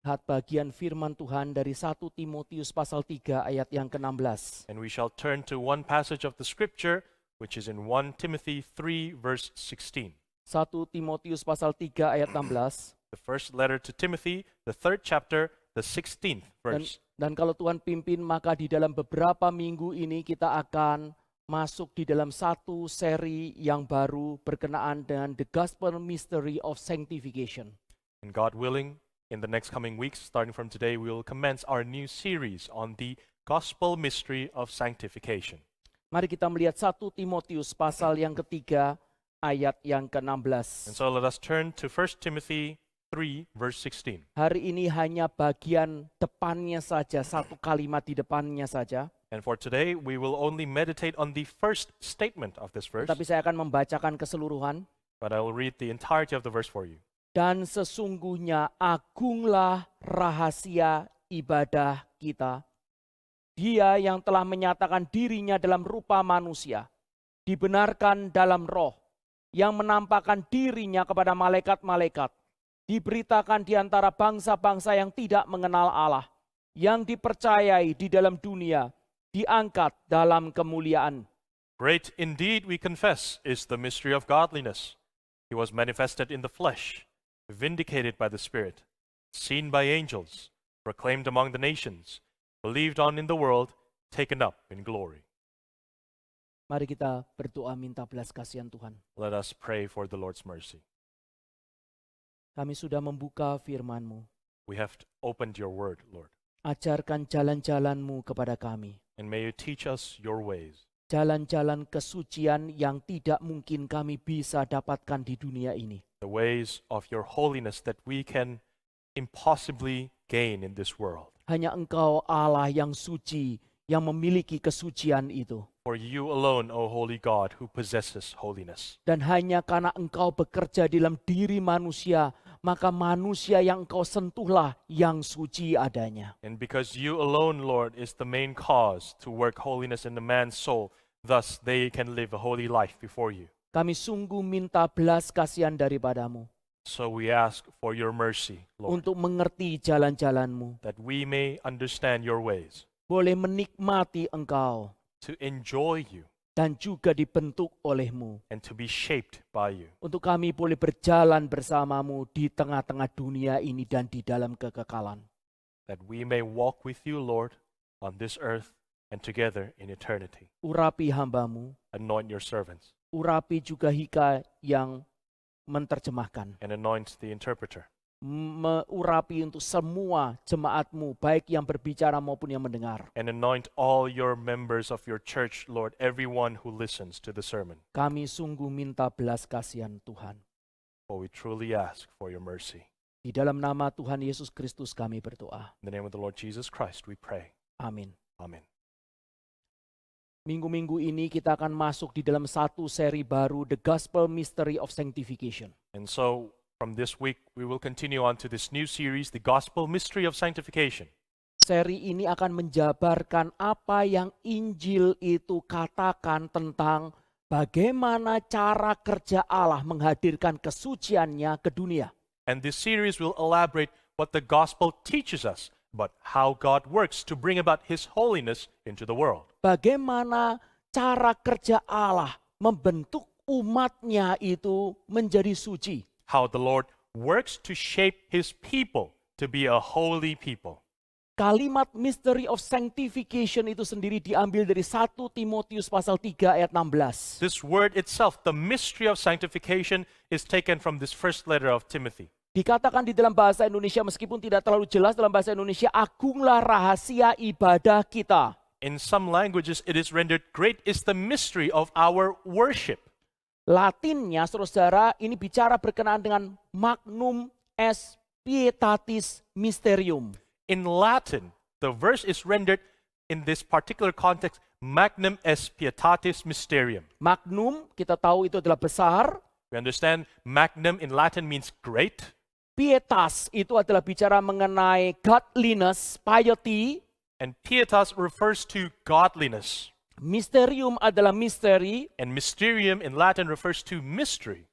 Lihat bagian firman Tuhan dari 1 Timotius pasal 3 ayat yang ke-16. And we shall turn to one passage of the scripture, which is in 1 Timothy 3, verse 16. 1 Timotius pasal 3 ayat 16. The first letter to Timothy, the 3rd chapter, the 16th verse. Dan kalau Tuhan pimpin, maka di dalam beberapa minggu ini kita akan masuk di dalam satu seri yang baru berkenaan dengan The Gospel Mystery of Sanctification. And God willing, in the next coming weeks, starting from today, we will commence our new series on the gospel mystery of sanctification. Mari kita melihat 1 Timotius pasal yang ketiga ayat yang And ke-16. so let us turn to 1 Timothy 3, verse 16. Hari ini hanya bagian depannya saja, satu kalimat di depannya saja. And for today, we will only meditate on the first statement of this verse, Tapi saya akan membacakan keseluruhan. but I will read the entirety of the verse for you. Dan sesungguhnya agunglah rahasia ibadah kita. Dia yang telah menyatakan dirinya dalam rupa manusia, dibenarkan dalam roh, yang menampakkan dirinya kepada malaikat-malaikat, diberitakan di antara bangsa-bangsa yang tidak mengenal Allah, yang dipercayai di dalam dunia, diangkat dalam kemuliaan. Great indeed, we confess, is the mystery of godliness. He was manifested in the flesh, vindicated by the Spirit, seen by angels, proclaimed among the nations, believed on in the world, taken up in glory. Mari kita berdoa minta belas kasihan Tuhan. Let us pray for the Lord's mercy. Kami sudah membuka firman-Mu. We have opened your word, Lord, Ajarkan jalan-jalan-Mu kepada kami. and may you teach us your ways, Jalan-jalan kesucian yang tidak mungkin kami bisa dapatkan di dunia ini. the ways of your holiness that we can impossibly gain in this world. Hanya Engkau Allah yang suci, yang memiliki kesucian itu. For you alone, O holy God, who possesses holiness. Dan hanya karena Engkau bekerja di dalam diri manusia, maka manusia yang Engkau sentuhlah yang suci adanya. And because you alone, Lord, is the main cause to work holiness in the man's soul, thus they can live a holy life before you. Kami sungguh minta belas kasihan daripadamu So we ask for your mercy, Lord, untuk mengerti jalan-jalan-Mu, that we may understand your ways, boleh menikmati Engkau, to enjoy you dan juga dibentuk oleh-Mu. and to be shaped by you, Untuk kami boleh berjalan bersama-Mu di tengah-tengah dunia ini dan di dalam kekekalan. that we may walk with you, Lord, on this earth and together in eternity. Urapi hamba-Mu, Anoint your servants urapi juga Hika yang menerjemahkan. and anoint the interpreter. Urapi untuk semua jemaat-Mu, baik yang berbicara maupun yang mendengar. And anoint all your members of your church, Lord, everyone who listens to the sermon. Kami sungguh minta belas kasihan Tuhan. For we truly ask for your mercy. Di dalam nama Tuhan Yesus Kristus kami berdoa. In the name of the Lord Jesus Christ, we pray. Amin. Amen. Minggu-minggu ini kita akan masuk di dalam satu seri baru, The Gospel Mystery of Sanctification. And so, from this week, we will continue on to this new series, The Gospel Mystery of Sanctification. Seri ini akan menjabarkan apa yang Injil itu katakan tentang bagaimana cara kerja Allah menghadirkan kesuciannya ke dunia. And this series will elaborate what the gospel teaches us about how God works to bring about His holiness into the world. Bagaimana cara kerja Allah membentuk umatnya itu menjadi suci. How the Lord works to shape His people to be a holy people. Kalimat mystery of sanctification itu sendiri diambil dari 1 Timotius pasal 3 ayat 16. This word itself, the mystery of sanctification, is taken from this first letter of Timothy. Dikatakan di dalam bahasa Indonesia, meskipun tidak terlalu jelas dalam bahasa Indonesia, agunglah rahasia ibadah kita. In some languages, it is rendered, great is the mystery of our worship. Latinnya, saudara-saudara, ini bicara berkenaan dengan magnum es pietatis mysterium. In Latin, the verse is rendered in this particular context, magnum es pietatis mysterium. Magnum, kita tahu itu adalah besar. We understand magnum in Latin means great. Pietas itu adalah bicara mengenai godliness, piety. And pietas refers to godliness. Mysterium adalah misteri. And mysterium in Latin refers to mystery.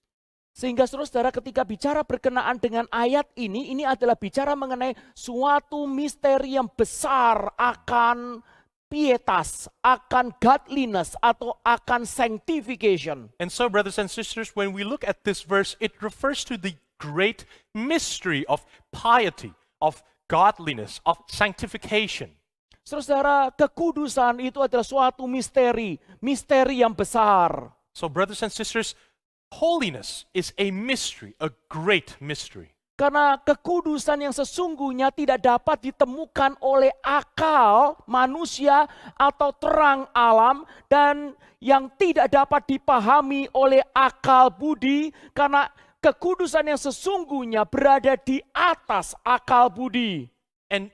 Sehingga saudara-saudara ketika bicara berkenaan dengan ayat ini adalah bicara mengenai suatu misteri yang besar akan pietas, akan godliness, atau akan sanctification. And so, brothers and sisters, when we look at this verse, it refers to the great mystery of piety, of godliness, of sanctification. Saudara-saudara, kekudusan itu adalah suatu misteri yang besar. So, brothers and sisters, holiness is a mystery, a great mystery. Karena kekudusan yang sesungguhnya tidak dapat ditemukan oleh akal manusia atau terang alam, dan yang tidak dapat dipahami oleh akal budi, karena kekudusan yang sesungguhnya berada di atas akal budi. And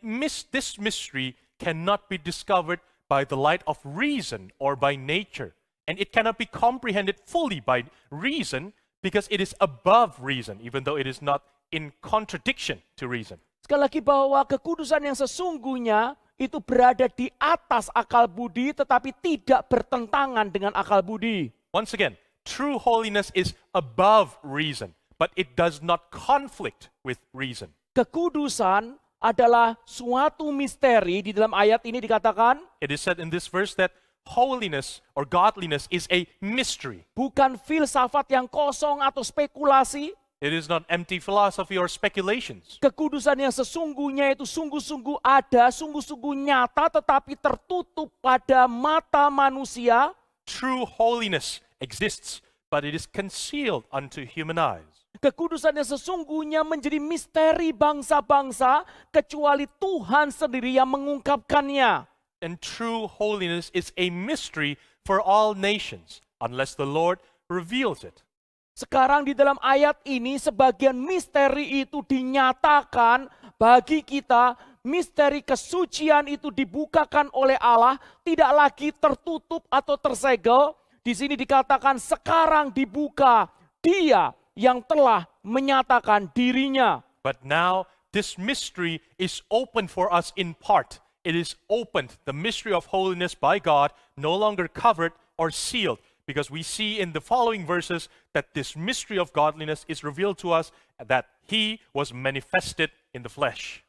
this mystery cannot be discovered by the light of reason or by nature. And it cannot be comprehended fully by reason because it is above reason, even though it is not in contradiction to reason. Sekali lagi bahwa kekudusan yang sesungguhnya itu berada di atas akal budi tetapi tidak bertentangan dengan akal budi. Once again, true holiness is above reason, but it does not conflict with reason. Kekudusan adalah suatu misteri. Di dalam ayat ini dikatakan, It is said in this verse that holiness or godliness is a mystery. bukan filsafat yang kosong atau spekulasi. It is not empty philosophy or speculations. Kekudusan yang sesungguhnya itu sungguh-sungguh ada, sungguh-sungguh nyata, tetapi tertutup pada mata manusia. True holiness exists, but it is concealed unto human eyes. Kekudusan yang sesungguhnya menjadi misteri bangsa-bangsa, kecuali Tuhan sendiri yang mengungkapkannya. And true holiness is a mystery for all nations, unless the Lord reveals it. Sekarang di dalam ayat ini sebagian misteri itu dinyatakan bagi kita. Misteri kesucian itu dibukakan oleh Allah, tidak lagi tertutup atau tersegel. Di sini dikatakan sekarang dibuka, Dia yang telah menyatakan dirinya. But now this mystery is open for us in part. It is opened, the mystery of holiness by God, no longer covered or sealed, because we see in the following verses that this mystery of godliness is revealed to us, that He was manifested in the flesh.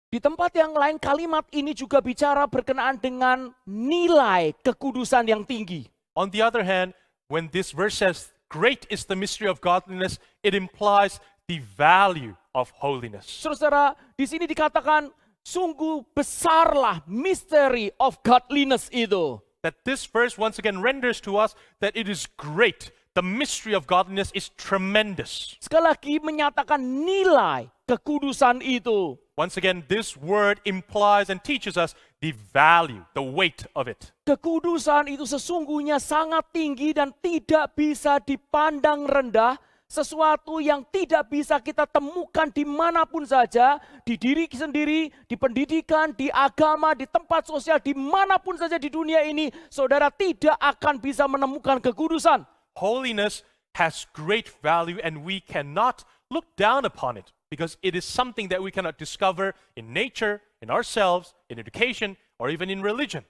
Di tempat yang lain kalimat ini juga bicara berkenaan dengan nilai kekudusan yang tinggi. On the other hand, when this verse says, great is the mystery of godliness, it implies the value of holiness. Saudara, di sini dikatakan sungguh besarlah misteri of godliness itu. That this verse once again renders to us that it is great. The mystery of godliness is tremendous. Sekali lagi menyatakan nilai kekudusan itu. Once again, this word implies and teaches us the value, the weight of it. Kekudusan itu sesungguhnya sangat tinggi dan tidak bisa dipandang rendah. Sesuatu yang tidak bisa kita temukan dimanapun saja, di diri sendiri, di pendidikan, di agama, di tempat sosial, dimanapun saja di dunia ini, saudara tidak akan bisa menemukan kekudusan. Holiness has great value and we cannot look down upon it because it is something that we cannot discover in nature, in ourselves, in education, or even in religion.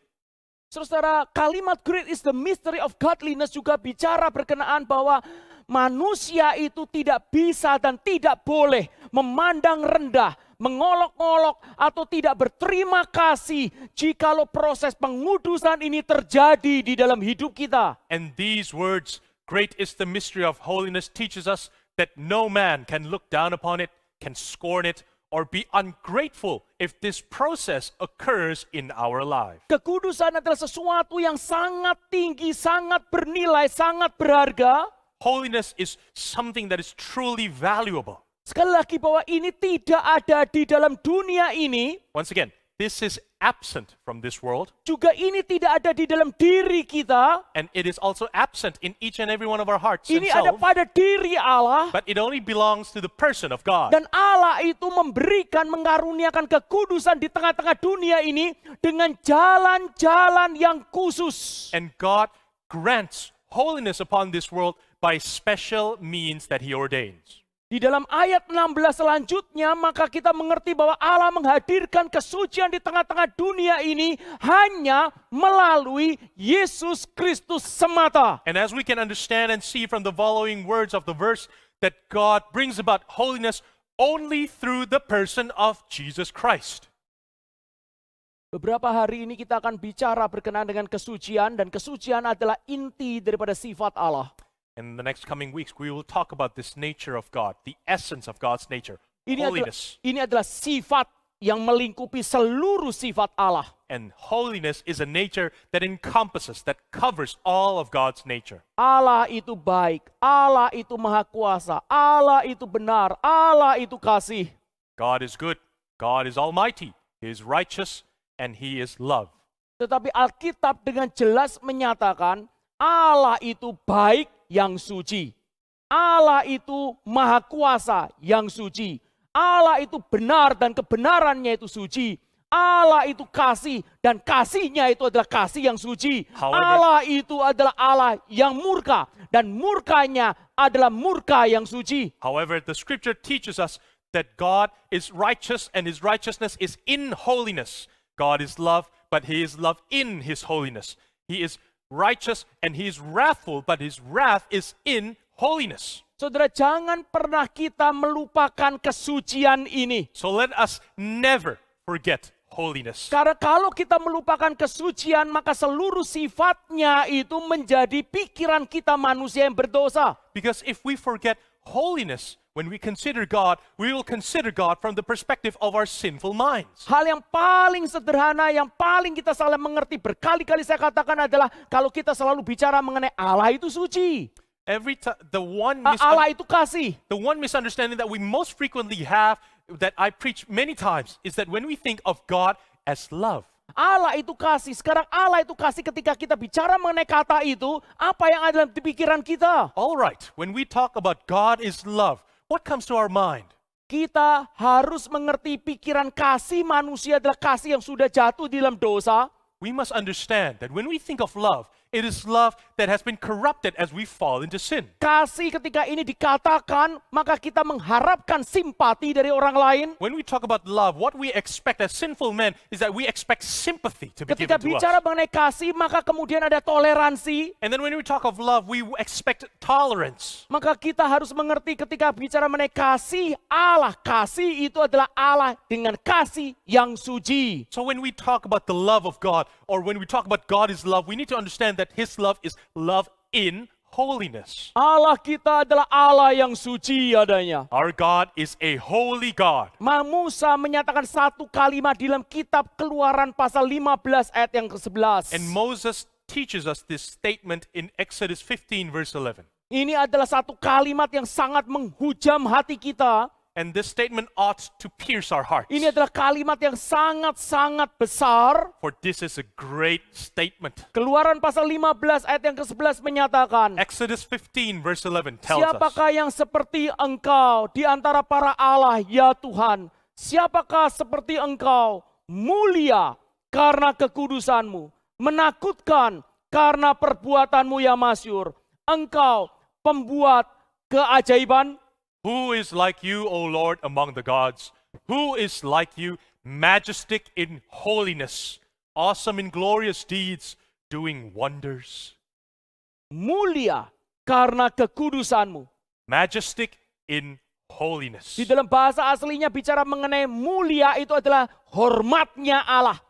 Saudara, kalimat great is the mystery of godliness juga bicara berkenaan bahwa manusia itu tidak bisa dan tidak boleh memandang rendah, mengolok-olok atau tidak berterima kasih jikalau proses pengudusan ini terjadi di dalam hidup kita. And these words, great is the mystery of holiness, teaches us that no man can look down upon it, can scorn it, or be ungrateful if this process occurs in our life. Kekudusan adalah sesuatu yang sangat tinggi, sangat bernilai, sangat berharga. Holiness is something that is truly valuable. Sekali lagi bahwa ini tidak ada di dalam dunia ini. Once again, this is absent from this world. Juga ini tidak ada di dalam diri kita. And it is also absent in each and every one of our hearts and Ini ada souls. pada diri Allah. But it only belongs to the person of God. Dan Allah itu memberikan, mengaruniakan kekudusan di tengah-tengah dunia ini dengan jalan-jalan yang khusus. And God grants holiness upon this world by special means that He ordains. Di Di dalam ayat 16 selanjutnya, maka kita mengerti bahwa Allah menghadirkan kesucian di tengah-tengah dunia ini hanya melalui Yesus Kristus semata. And as we can understand and see from the following words of the verse, that God brings about holiness only through the person of Jesus Christ. Beberapa hari ini kita akan bicara berkenaan dengan kesucian, dan kesucian adalah inti daripada sifat Allah. In the next coming weeks, we will talk about this nature of God, the essence of God's nature, holiness. Ini adalah sifat yang melingkupi seluruh sifat Allah. And holiness is a nature that encompasses, that covers all of God's nature. Allah itu baik, Allah itu maha kuasa, Allah itu benar, Allah itu kasih. God is good, God is almighty, He is righteous, and He is love. Tetapi Alkitab dengan jelas menyatakan Allah itu baik yang suci. Allah itu maha kuasa yang suci. Allah itu benar dan kebenarannya itu suci. Allah itu kasih dan kasihnya itu adalah kasih yang suci. Allah itu adalah Allah yang murka dan murkanya adalah murka yang suci. However, the scripture teaches us that God is righteous and His righteousness is in holiness. God is love, but He is love in His holiness. He is righteous and He is wrathful, but His wrath is in holiness. Saudara, jangan pernah kita melupakan kesucian ini. So let us never forget holiness. Karena kalau kita melupakan kesucian, maka seluruh sifatnya itu menjadi pikiran kita manusia yang berdosa. Because if we forget holiness, when we consider God, we will consider God from the perspective of our sinful minds. Hal yang paling sederhana, yang paling kita salah mengerti, berkali-kali saya katakan adalah kalau kita selalu bicara mengenai Allah itu suci. Every time Allah itu kasih. the one misunderstanding that we most frequently have, that I preach many times, is that when we think of God as love. Allah itu kasih. Sekarang Allah itu kasih, ketika kita bicara mengenai kata itu, apa yang ada dalam pikiran kita? All right, when we talk about God is love, what comes to our mind? Kita harus mengerti pikiran kasih manusia adalah kasih yang sudah jatuh di dalam dosa. We must understand that when we think of love, it is love that has been corrupted as we fall into sin. Kasih ketika ini dikatakan, maka kita mengharapkan simpati dari orang lain. When we talk about love, what we expect as sinful men is that we expect sympathy to be Ketika given to bicara us. mengenai kasih, maka kemudian ada toleransi. And then when we talk of love, we expect tolerance. Maka kita harus mengerti ketika bicara mengenai kasih Allah. Kasih itu adalah Allah dengan kasih yang suci. So when we talk about the love of God, or when we talk about God is love, we need to understand that His love is love in holiness. Allah kita adalah Allah yang suci adanya. Our God is a holy God. Musa menyatakan satu kalimat di dalam kitab Keluaran pasal 15 ayat yang ke-11. And Moses teaches us this statement in Exodus 15 verse 11. Ini adalah satu kalimat yang sangat menghujam hati kita. And this statement ought to pierce our hearts. Ini adalah kalimat yang sangat-sangat besar. For this is a great statement. Keluaran pasal 15 ayat yang ke-11 menyatakan, Exodus 15 verse 11 tells us, siapakah yang seperti engkau di antara para Allah, ya Tuhan? Siapakah seperti engkau, mulia karena kekudusanmu, menakutkan karena perbuatanmu yang masyhur? Engkau pembuat keajaiban. Who is like you, O Lord, among the gods? Who is like you, majestic in holiness, awesome in glorious deeds, doing wonders? Mulia karena kekudusanmu. Majestic in holiness. Di dalam bahasa aslinya bicara mengenai mulia itu adalah hormatnya Allah.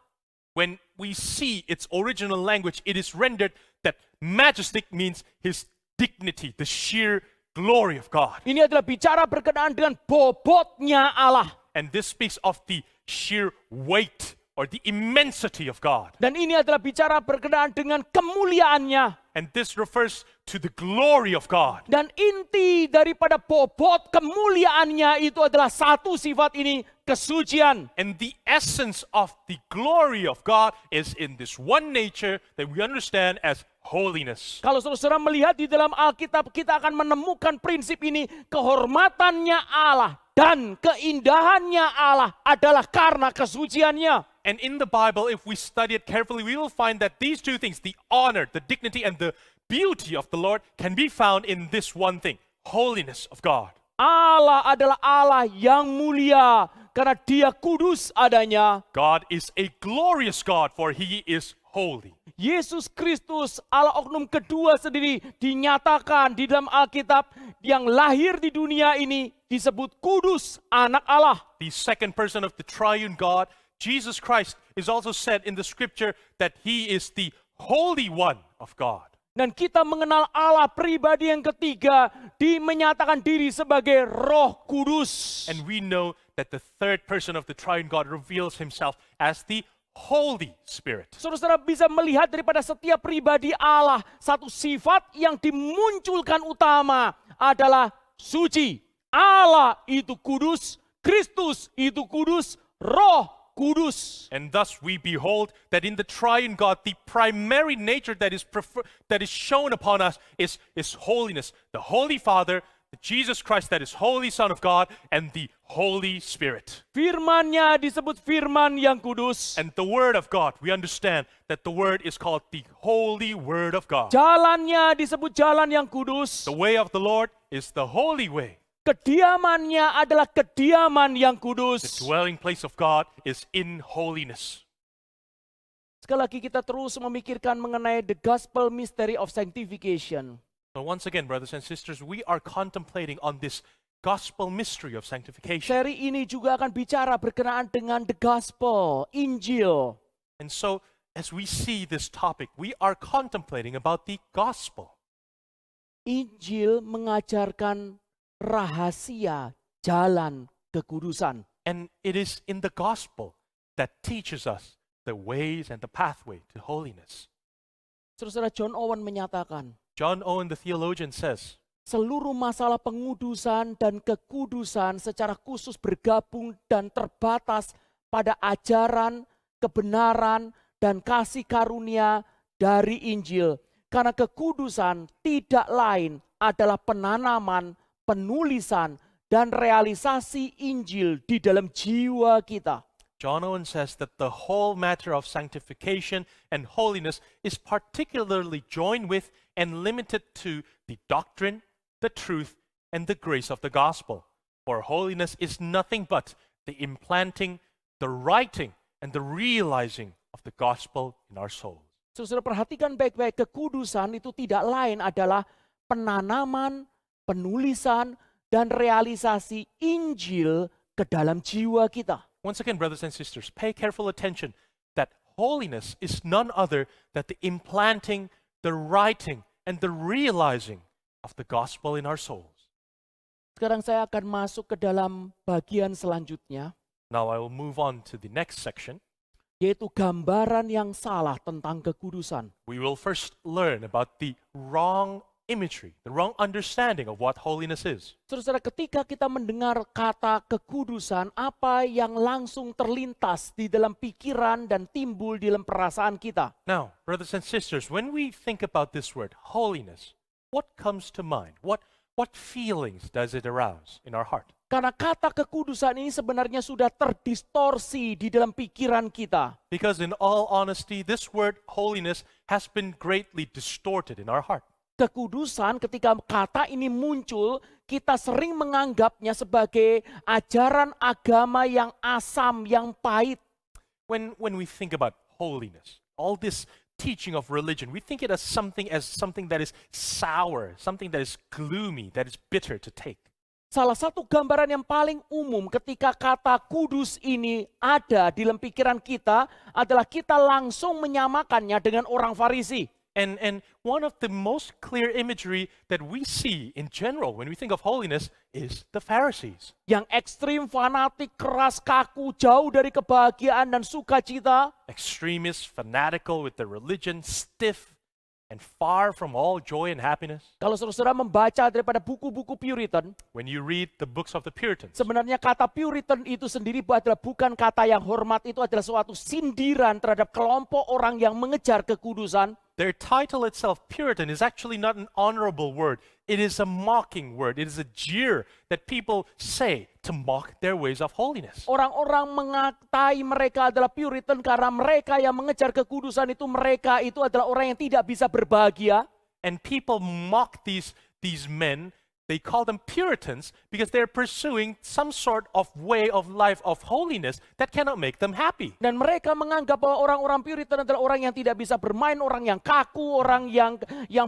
When we see its original language, it is rendered that majestic means His dignity, the sheer glory of God. Ini adalah bicara berkenaan dengan bobotnya Allah. And this speaks of the sheer weight or the immensity of God. Dan ini adalah bicara berkenaan dengan kemuliaannya. And this refers to the glory of God. Dan inti daripada bobot kemuliaannya itu adalah satu sifat ini, kesucian. And the essence of the glory of God is in this one nature that we understand as holiness. Kalau saudara melihat di dalam Alkitab, kita akan menemukan prinsip ini. Kehormatannya Allah dan keindahannya Allah adalah karena kesuciannya. And in the Bible, if we study it carefully, we will find that these two things, the honor, the dignity, and the beauty of the Lord, can be found in this one thing, holiness of God. Allah adalah Allah yang mulia karena Dia kudus adanya. God is a glorious God, for he is holy. Yesus Kristus, Allah oknum kedua sendiri, dinyatakan di dalam Alkitab yang lahir di dunia ini disebut kudus, anak Allah. The second person of the triune God, Jesus Christ, is also said in the scripture that he is the Holy One of God. Dan kita mengenal Allah pribadi yang ketiga, menyatakan diri sebagai Roh Kudus. And we know that the third person of the triune God reveals himself as the Holy Spirit. Saudara-saudara bisa melihat daripada setiap pribadi Allah, satu sifat yang dimunculkan utama adalah suci. Allah itu kudus, Kristus itu kudus, Roh Kudus. And thus we behold that in the triune God, the primary nature that is shown upon us is holiness. The Holy Father, the Jesus Christ that is Holy Son of God, and the Holy Spirit. Firman-Nya disebut firman yang kudus. And the Word of God, we understand that the Word is called the Holy Word of God. Jalan-Nya disebut jalan yang kudus. The way of the Lord is the holy way. Kediaman-Nya adalah kediaman yang The kudus. dwelling place of God is in holiness. Sekali lagi kita terus memikirkan mengenai the gospel mystery of sanctification. So once again, brothers and sisters, we are contemplating on this gospel mystery of sanctification. Seri ini juga akan bicara berkenaan dengan the gospel, Injil. And so as we see this topic, we are contemplating about the gospel. Injil mengajarkan rahasia jalan kekudusan. And it is in the gospel that teaches us the ways and the pathway to holiness. Saudara John Owen menyatakan, John Owen, the theologian, says, seluruh masalah pengudusan dan kekudusan secara khusus bergabung dan terbatas pada ajaran, kebenaran, dan kasih karunia dari Injil. Karena kekudusan tidak lain adalah penanaman, penulisan, dan realisasi Injil di dalam jiwa kita. John Owen says that the whole matter of sanctification and holiness is particularly joined with and limited to the doctrine, the truth, and the grace of the gospel. For holiness is nothing but the implanting, the writing, and the realizing of the gospel in our souls. Saudara perhatikan baik-baik, kekudusan itu tidak lain adalah penanaman, penulisan, dan realisasi Injil ke dalam jiwa kita. Once again, brothers and sisters, pay careful attention that holiness is none other than the implanting, the writing, and the realizing of the gospel in our souls. Sekarang saya akan masuk ke dalam bagian selanjutnya, Now I will move on to the next section. yaitu gambaran yang salah tentang kekudusan. We will first learn about the wrong imagery, the wrong understanding of what holiness is. Saudara, ketika kita mendengar kata kekudusan, apa yang langsung terlintas di dalam pikiran dan timbul di dalam perasaan kita? Now, brothers and sisters, when we think about this word, holiness, what comes to mind? What feelings does it arouse in our heart? Karena kata kekudusan ini sebenarnya sudah terdistorsi di dalam pikiran kita. Because in all honesty, this word holiness has been greatly distorted in our heart. Kekudusan ketika kata ini muncul, kita sering menganggapnya sebagai ajaran agama yang asam, yang pahit. When we think about holiness, all this teaching of religion, we think it as something that is sour, something that is gloomy, that is bitter to take. Salah satu gambaran yang paling umum ketika kata kudus ini ada di dalam pikiran kita adalah kita langsung menyamakannya dengan orang Farisi. And one of the most clear imagery that we see in general when we think of holiness is the Pharisees. Yang ekstrim, fanatik, keras, kaku, jauh dari kebahagiaan dan sukacita. Extremists, fanatical with their religion, stiff, and far from all joy and happiness. Kalau saudara membaca daripada buku-buku Puritan, When you read the books of the Puritans, sebenarnya kata Puritan itu sendiri adalah bukan kata yang hormat, itu adalah suatu sindiran terhadap kelompok orang yang mengejar kekudusan. their title itself, Puritan, is actually not an honorable word. It is a mocking word. It is a jeer that people say to mock their ways of holiness. Orang-orang mengatai mereka adalah Puritan karena mereka yang mengejar kekudusan itu, mereka itu adalah orang yang tidak bisa berbahagia. And people mock these men They call them Puritans because they're pursuing some sort of way of life of holiness that cannot make them happy. Dan mereka menganggap bahwa orang-orang Puritan adalah orang yang tidak bisa bermain, orang yang kaku, orang yang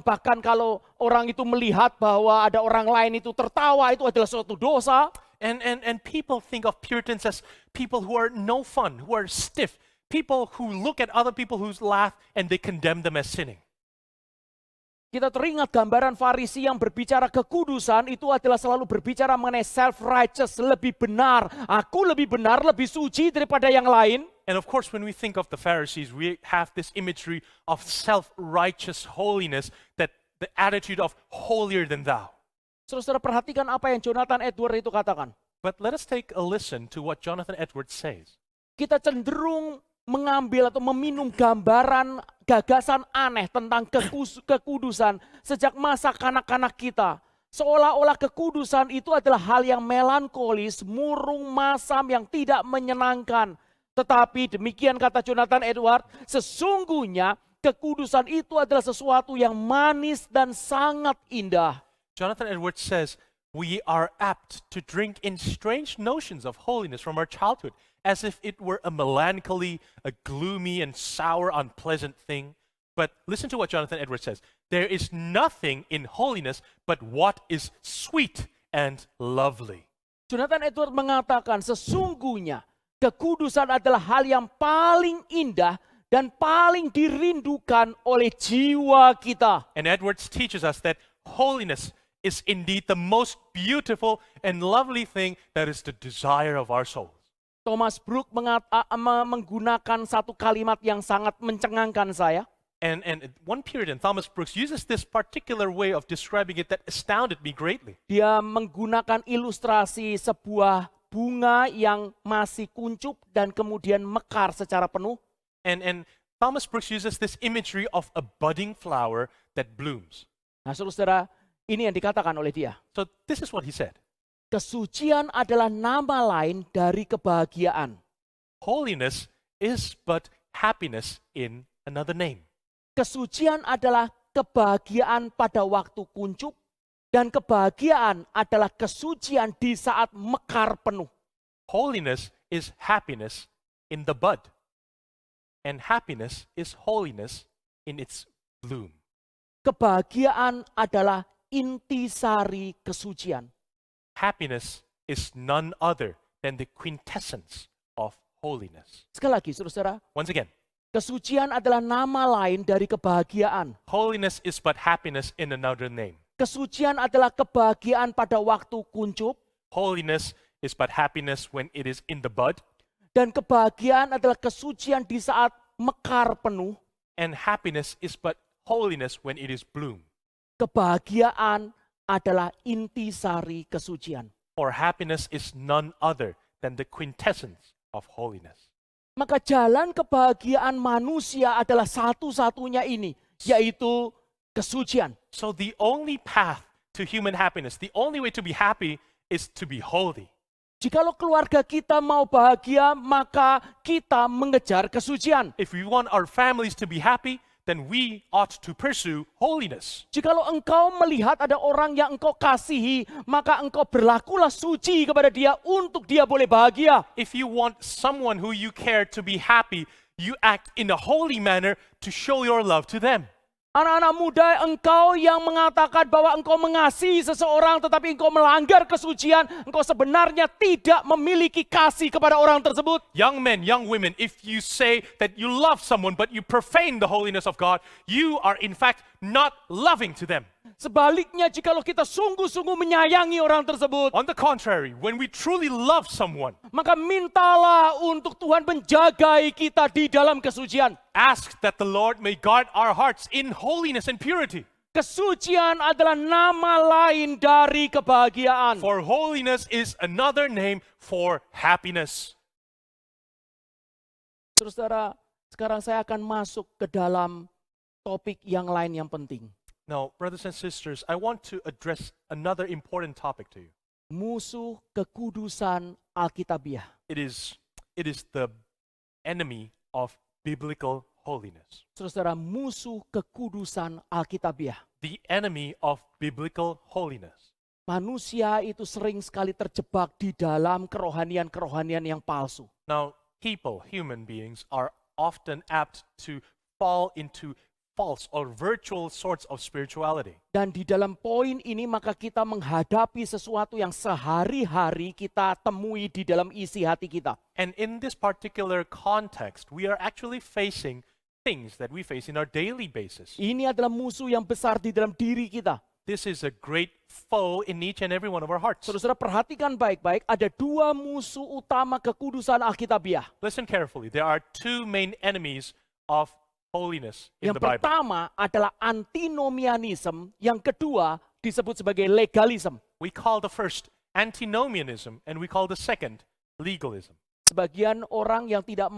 bahkan kalau orang itu melihat bahwa ada orang lain itu tertawa, itu adalah suatu dosa. And people think of Puritans as people who are no fun, who are stiff, people who look at other people who laugh and they condemn them as sinning. Kita teringat gambaran Farisi yang berbicara kekudusan itu adalah selalu berbicara mengenai self-righteous, lebih benar. Aku lebih benar, lebih suci daripada yang lain. And of course, when we think of the Pharisees, we have this imagery of self-righteous holiness, that the attitude of holier than thou. Saudara perhatikan apa yang Jonathan Edwards itu katakan. But let us take a listen to what Jonathan Edwards says. Kita cenderung mengambil atau meminum gambaran gagasan aneh tentang kekudusan sejak masa kanak-kanak kita. Seolah-olah kekudusan itu adalah hal yang melankolis, murung, masam, yang tidak menyenangkan. Tetapi demikian kata Jonathan Edwards, sesungguhnya kekudusan itu adalah sesuatu yang manis dan sangat indah. Jonathan Edwards says, we are apt to drink in strange notions of holiness from our childhood, as if it were a melancholy, a gloomy and sour, unpleasant thing. But listen to what Jonathan Edwards says. There is nothing in holiness but what is sweet and lovely. Jonathan Edwards mengatakan sesungguhnya kekudusan adalah hal yang paling indah dan paling dirindukan oleh jiwa kita. And Edwards teaches us that holiness is indeed the most beautiful and lovely thing that is the desire of our souls. Thomas Brooks menggunakan satu kalimat yang sangat mencengangkan saya. And one Puritan, Thomas Brooks, uses this particular way of describing it that astounded me greatly. Dia menggunakan ilustrasi sebuah bunga yang masih kuncup dan kemudian mekar secara penuh. And Thomas Brooks uses this imagery of a budding flower that blooms. Nah, saudara, ini yang dikatakan oleh dia. So this is what he said. Kesucian adalah nama lain dari kebahagiaan. Holiness is but happiness in another name. Kesucian adalah kebahagiaan pada waktu kuncup, dan kebahagiaan adalah kesucian di saat mekar penuh. Holiness is happiness in the bud, and happiness is holiness in its bloom. Kebahagiaan adalah intisari kesucian. Happiness is none other than the quintessence of holiness. Sekali lagi, saudara, Once again, kesucian adalah nama lain dari kebahagiaan. holiness is but happiness in another name. Kesucian adalah kebahagiaan pada waktu kuncup, Holiness is but happiness when it is in the bud, dan kebahagiaan adalah kesucian di saat mekar penuh. and happiness is but holiness when it is bloom. Kebahagiaan adalah intisari kesucian. For happiness is none other than the quintessence of holiness. Maka jalan kebahagiaan manusia adalah satu-satunya ini, yaitu kesucian. So the only path to human happiness, the only way to be happy is to be holy. Jikalau keluarga kita mau bahagia, maka kita mengejar kesucian. If we want our families to be happy, then we ought to pursue holiness. Jikalau engkau melihat ada orang yang engkau kasihi, maka engkau berlakulah suci kepada dia untuk dia boleh bahagia. If you want someone who you care to be happy, you act in a holy manner to show your love to them. Anak-anak muda, engkau yang mengatakan bahwa engkau mengasihi seseorang tetapi engkau melanggar kesucian, engkau sebenarnya tidak memiliki kasih kepada orang tersebut. Young men, young women, if you say that you love someone but you profane the holiness of God, you are in fact not loving to them. Sebaliknya, jikalau kita sungguh-sungguh menyayangi orang tersebut, On the contrary, when we truly love someone, maka mintalah untuk Tuhan menjagai kita di dalam kesucian. ask that the Lord may guard our hearts in holiness and purity. Kesucian adalah nama lain dari kebahagiaan. For holiness is another name for happiness. Saudara, sekarang saya akan masuk ke dalam topik yang lain yang penting. Now, brothers and sisters, I want to address another important topic to you. Musuh kekudusan Alkitabiah. It is the enemy of biblical holiness. Saudara, musuh kekudusan Alkitabiah. The enemy of biblical holiness. Manusia itu sering sekali terjebak di dalam kerohanian-kerohanian yang palsu. Now, people, human beings, are often apt to fall into false or virtual sorts of spirituality. Dan di dalam poin ini maka kita menghadapi sesuatu yang sehari-hari kita temui di dalam isi hati kita. And in this particular context, we are actually facing things that we face in our daily basis. Ini adalah musuh yang besar di dalam diri kita. This is a great foe in each and every one of our hearts. Saudara perhatikan baik-baik, ada dua musuh utama kekudusan Alkitabiah. Listen carefully. There are two main enemies of holiness in Yang the Bible. pertama adalah antinomianism, yang kedua disebut sebagai legalism. We call the first antinomianism, and we call the second legalism. Sebagian orang yang tidak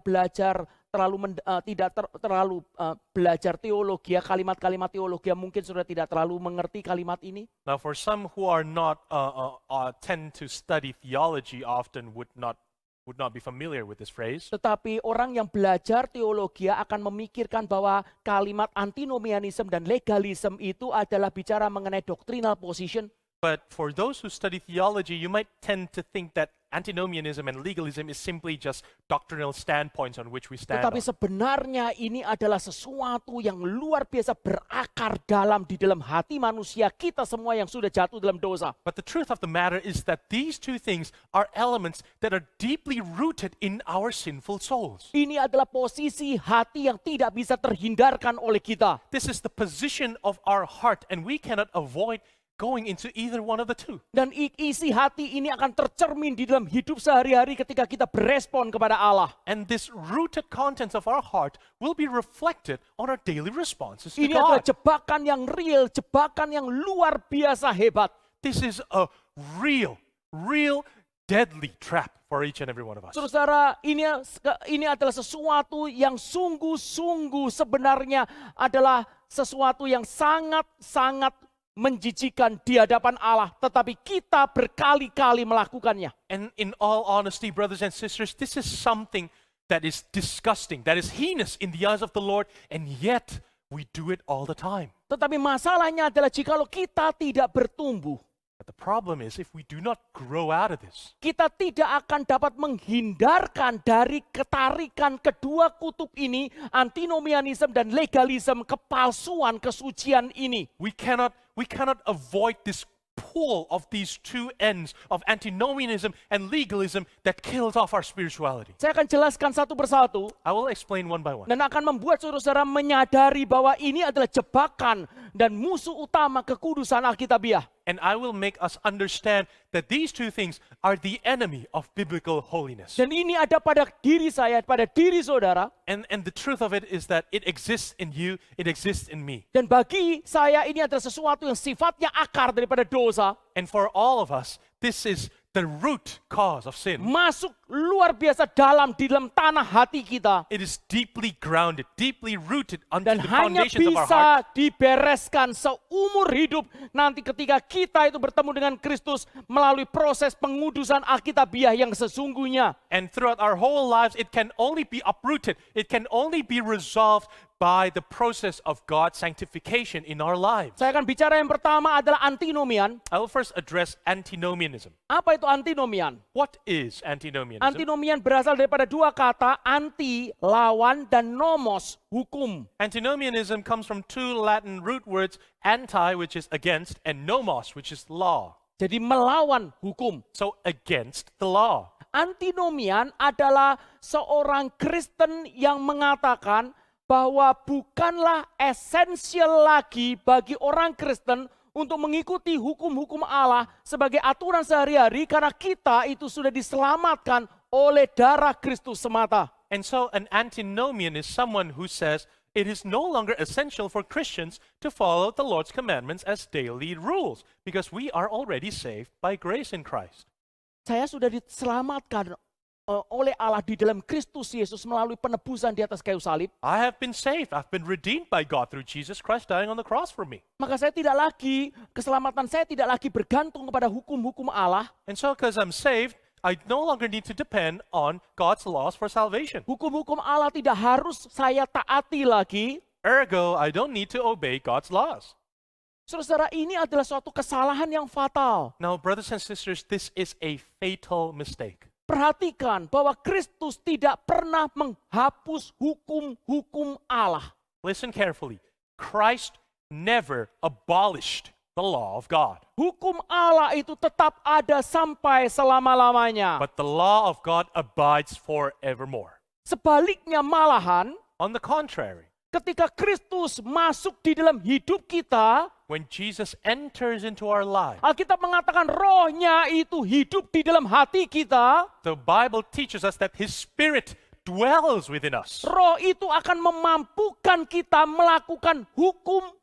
belajar terlalu belajar teologi, kalimat-kalimat teologi, mungkin sudah tidak terlalu mengerti kalimat ini. Now, for some who are not tend to study theology often would not be familiar with this phrase. Tetapi orang yang belajar teologi akan memikirkan bahwa kalimat antinomianism dan legalism itu adalah bicara mengenai doctrinal position. But for those who study theology, you might tend to think that antinomianism and legalism is simply just doctrinal standpoints on which we stand Tetapi on. sebenarnya ini adalah sesuatu yang luar biasa berakar dalam di dalam hati manusia kita semua yang sudah jatuh dalam dosa. But the truth of the matter is that these two things are elements that are deeply rooted in our sinful souls. Ini adalah posisi hati yang tidak bisa terhindarkan oleh kita. This is the position of our heart, and we cannot avoid going into either one of the two. Dan isi hati ini akan tercermin di dalam hidup sehari-hari ketika kita berespon kepada Allah. And this rooted contents of our heart will be reflected on our daily responses to Ini adalah God. jebakan yang real, jebakan yang luar biasa hebat. This is a real deadly trap for each and every one of us. Saudara, ini adalah sesuatu yang sungguh-sungguh sebenarnya adalah sesuatu yang sangat-sangat menjijikan di hadapan Allah, tetapi kita berkali-kali melakukannya. And in all honesty, brothers and sisters, this is something that is disgusting, that is heinous in the eyes of the Lord, and yet we do it all the time. Tetapi masalahnya adalah jikalau kita tidak bertumbuh, But the problem is if we do not grow out of this, kita tidak akan dapat menghindarkan dari ketarikan kedua kutub ini, antinomianism dan legalism, kepalsuan kesucian ini. we cannot avoid this pull of these two ends of antinomianism and legalism that kills off our spirituality. Saya akan jelaskan satu persatu I will explain one by one. dan akan membuat saudara-saudara menyadari bahwa ini adalah jebakan dan musuh utama kekudusan Alkitabiah. And I will make us understand that these two things are the enemy of biblical holiness. Dan ini ada pada diri saya, pada diri saudara. And the truth of it is that it exists in you, it exists in me. Dan bagi saya ini adalah sesuatu yang sifatnya akar daripada dosa. And for all of us, this is the root cause of sin. Masuk luar biasa di dalam tanah hati kita. It is deeply grounded, deeply rooted under Dan the hanya foundations of our bisa heart. dibereskan seumur hidup nanti ketika kita itu bertemu dengan Kristus melalui proses pengudusan Alkitabiah yang sesungguhnya. And throughout our whole lives, it can only be uprooted. It can only be resolved by the process of God's sanctification in our lives. Saya akan bicara yang pertama adalah antinomian. I will first address antinomianism. Apa itu antinomian? What is antinomianism? Antinomian berasal daripada dua kata, anti, lawan, dan nomos, hukum. Antinomianism comes from two Latin root words, anti, which is against, and nomos, which is law. Jadi melawan hukum. So against the law. Antinomian adalah seorang Kristen yang mengatakan bahwa bukanlah esensial lagi bagi orang Kristen untuk mengikuti hukum-hukum Allah sebagai aturan sehari-hari karena kita itu sudah diselamatkan oleh darah Kristus semata. And so an antinomian is someone who says it is no longer essential for Christians to follow the Lord's commandments as daily rules because we are already saved by grace in Christ. Saya sudah diselamatkan oleh Allah di dalam Kristus Yesus melalui penebusan di atas kayu salib. I have been saved. I've been redeemed by God through Jesus Christ dying on the cross for me. Maka keselamatan saya tidak lagi bergantung kepada hukum-hukum Allah. And so because I'm saved, I no longer need to depend on God's laws for salvation. Hukum-hukum Allah tidak harus saya taati lagi. Ergo, I don't need to obey God's laws. Saudara, ini adalah suatu kesalahan yang fatal. Now, brothers and sisters, this is a fatal mistake. Perhatikan bahwa Kristus tidak pernah menghapus hukum-hukum Allah. Listen carefully. Christ never abolished the law of God, Hukum Allah itu tetap ada sampai selama-lamanya. but the law of God abides forevermore. Sebaliknya malahan, On the contrary, ketika Kristus masuk di dalam hidup kita, when Jesus enters into our lives, Alkitab mengatakan rohnya itu hidup di dalam hati kita. the Bible teaches us that His Spirit dwells within us. Roh itu akan memampukan kita melakukan hukum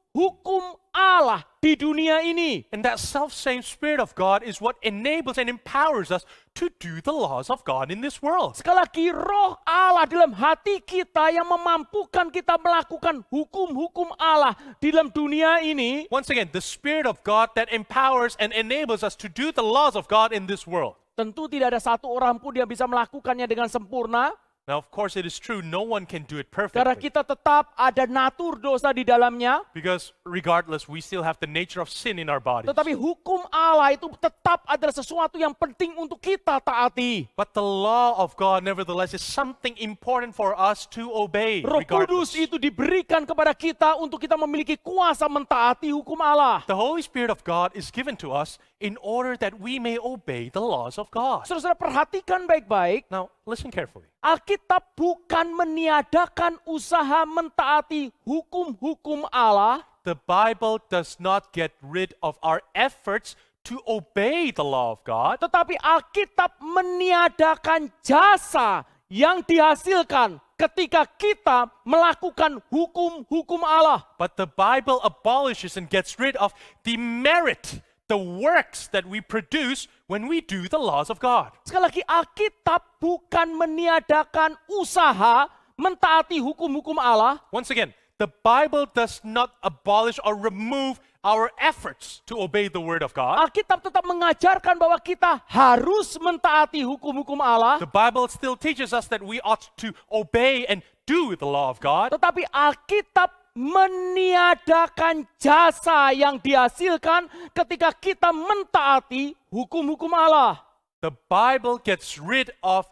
Allah di dunia ini. And that self-same Spirit of God is what enables and empowers us to do the laws of God in this world. Sekali lagi, roh Allah dalam hati kita yang memampukan kita melakukan hukum-hukum Allah di dalam dunia ini. Once again, the Spirit of God that empowers and enables us to do the laws of God in this world. Tentu tidak ada satu orang pun yang bisa melakukannya dengan sempurna. Now, of course, it is true, no one can do it Karena perfectly. kita tetap ada natur dosa di dalamnya. Because regardless, we still have the nature of sin in our bodies. Tetapi hukum Allah itu tetap adalah sesuatu yang penting untuk kita taati. But the law of God, nevertheless, is something important for us to obey. Roh Kudus Regardless. itu diberikan kepada kita untuk kita memiliki kuasa mentaati hukum Allah. The Holy Spirit of God is given to us in order that we may obey the laws of God. Saudara perhatikan baik-baik. Now, listen carefully. Alkitab bukan meniadakan usaha mentaati hukum-hukum Allah, The Bible does not get rid of our efforts to obey the law of God, tetapi Alkitab meniadakan jasa yang dihasilkan ketika kita melakukan hukum-hukum Allah. but the Bible abolishes and gets rid of the merit, the works that we produce when we do the laws of God. Sekali lagi, Alkitab bukan meniadakan usaha mentaati hukum-hukum Allah, Once again, the Bible does not abolish or remove our efforts to obey the Word of God. Alkitab tetap mengajarkan bahwa kita harus mentaati hukum-hukum Allah, The Bible still teaches us that we ought to obey and do the law of God. tetapi Alkitab meniadakan jasa yang dihasilkan ketika kita mentaati hukum-hukum Allah. The Bible gets rid of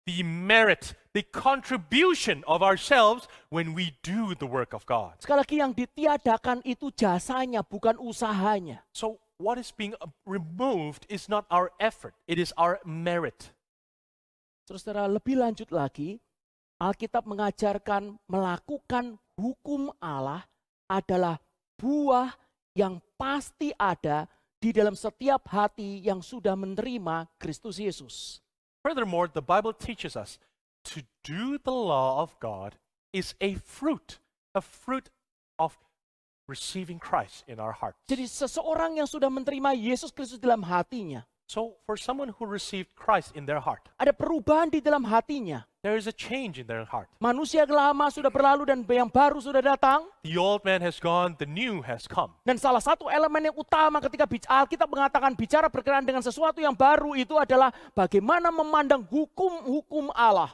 the merit, the contribution of ourselves when we do the work of God. Sekali lagi, yang ditiadakan itu jasanya, bukan usahanya. So what is being removed is not our effort, it is our merit. Saudara, lebih lanjut lagi, Alkitab mengajarkan melakukan hukum Allah adalah buah yang pasti ada di dalam setiap hati yang sudah menerima Kristus Yesus. Furthermore, the Bible teaches us to do the law of God is a fruit of receiving Christ in our hearts. Jadi seseorang yang sudah menerima Yesus Kristus dalam hatinya, So for someone who received Christ in their heart, ada perubahan di dalam hatinya. there is a change in their heart. Manusia yang lama sudah berlalu dan yang baru sudah datang. The old man has gone, the new has come. Dan salah satu elemen yang utama ketika Alkitab mengatakan bicara berkenaan dengan sesuatu yang baru itu adalah bagaimana memandang hukum-hukum Allah.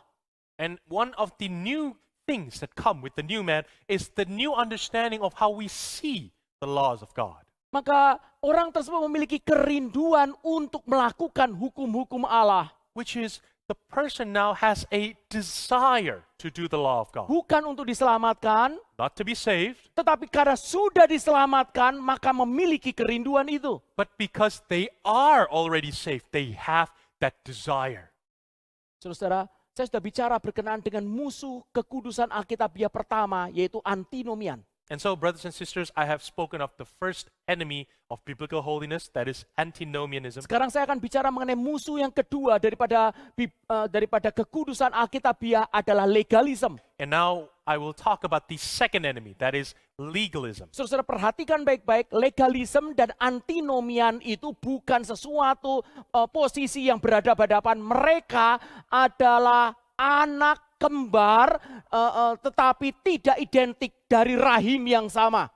And one of the new things that come with the new man is the new understanding of how we see the laws of God. Maka orang tersebut memiliki kerinduan untuk melakukan hukum-hukum Allah. Which is the person now has a desire to do the law of God. Bukan untuk diselamatkan, Not to be saved, tetapi karena sudah diselamatkan maka memiliki kerinduan itu. but because they are already saved, they have that desire. Saudara, saya sudah bicara berkenaan dengan musuh kekudusan Alkitabiah pertama, yaitu antinomian. And so, brothers and sisters, I have spoken of the first enemy of biblical holiness, that is antinomianism. Sekarang saya akan bicara mengenai musuh yang kedua daripada kekudusan Alkitabiah adalah legalisme. And now I will talk about the second enemy, that is legalism. Saudara perhatikan baik-baik, legalisme dan antinomian itu bukan sesuatu posisi yang berhadapan-hadapan. Mereka adalah anak kembar tetapi tidak identik dari rahim yang sama.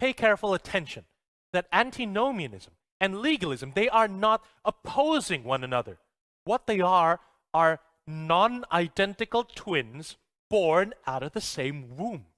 Pay careful attention that antinomianism and legalism, they are not opposing one another. What they are non-identical twins born out of the same womb.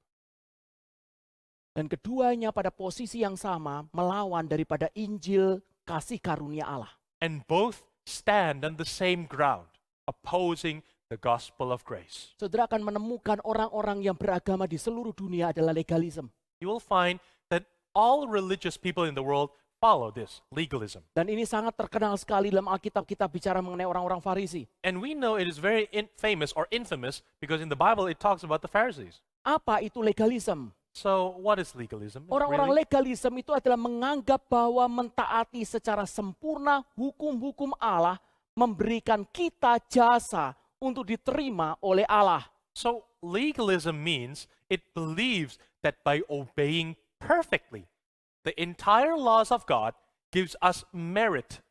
Dan keduanya pada posisi yang sama melawan daripada Injil kasih karunia Allah. And both stand on the same ground, opposing the gospel of grace. Saudara akan menemukan orang-orang yang beragama di seluruh dunia adalah legalisme. You will find that all religious people in the world follow this legalism. Dan ini sangat terkenal sekali dalam Alkitab kita bicara mengenai orang-orang Farisi. And we know it is very famous or infamous because in the Bible it talks about the Pharisees. Apa itu legalisme? So what is legalism? Orang-orang really? legalisme itu adalah menganggap bahwa mentaati secara sempurna hukum-hukum Allah memberikan kita jasa untuk diterima oleh Allah. So legalism means it believes that by obeying perfectly the entire laws of God gives us merit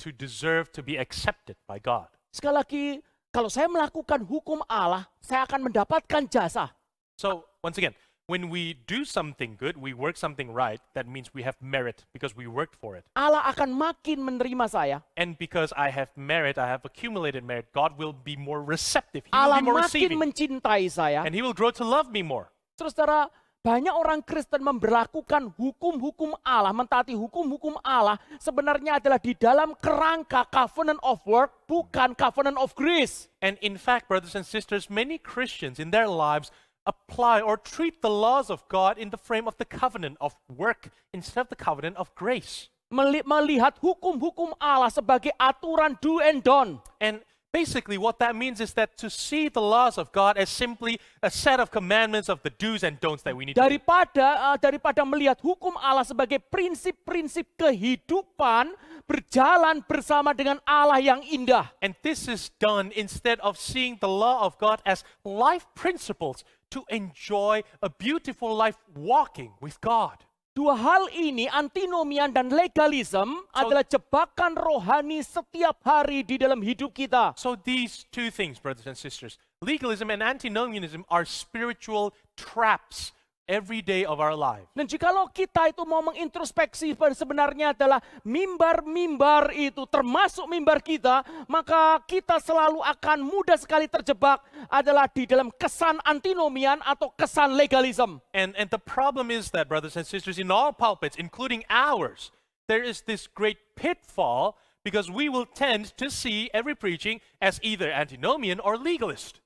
to deserve to be accepted by God. Sekali lagi, kalau saya melakukan hukum Allah, saya akan mendapatkan jasa. So once again, when we do something good, we work something right, that means we have merit because we worked for it. Allah akan makin menerima saya. And because I have merit, I have accumulated merit, God will be more receptive. He Allah will be more makin receiving. mencintai saya. And He will grow to love me more. Saudara, banyak orang Kristen memberlakukan hukum-hukum Allah, mentaati hukum-hukum Allah, sebenarnya adalah di dalam kerangka covenant of work, bukan covenant of grace. And in fact, brothers and sisters, many Christians in their lives apply or treat the laws of God in the frame of the covenant of work instead of the covenant of grace. Melihat hukum-hukum Allah sebagai aturan do and don't. And basically what that means is that to see the laws of God as simply a set of commandments of the do's and don'ts that we need to do. Daripada melihat hukum Allah sebagai prinsip-prinsip kehidupan berjalan bersama dengan Allah yang indah. And this is done instead of seeing the law of God as life principles to enjoy a beautiful life walking with God. Dua hal ini, antinomian dan legalisme, adalah jebakan rohani setiap hari di dalam hidup kita. So these two things, brothers and sisters, legalism and antinomianism are spiritual traps every day of our lives. Dan jikalau kita itu mau mengintrospeksi sebenarnya adalah mimbar-mimbar itu termasuk mimbar kita, maka kita selalu akan mudah sekali terjebak adalah di dalam kesan antinomian atau kesan legalisme. And the problem is that, brothers and sisters, in all pulpits, including ours, there is this great pitfall because we will tend to see every preaching as either antinomian or legalist.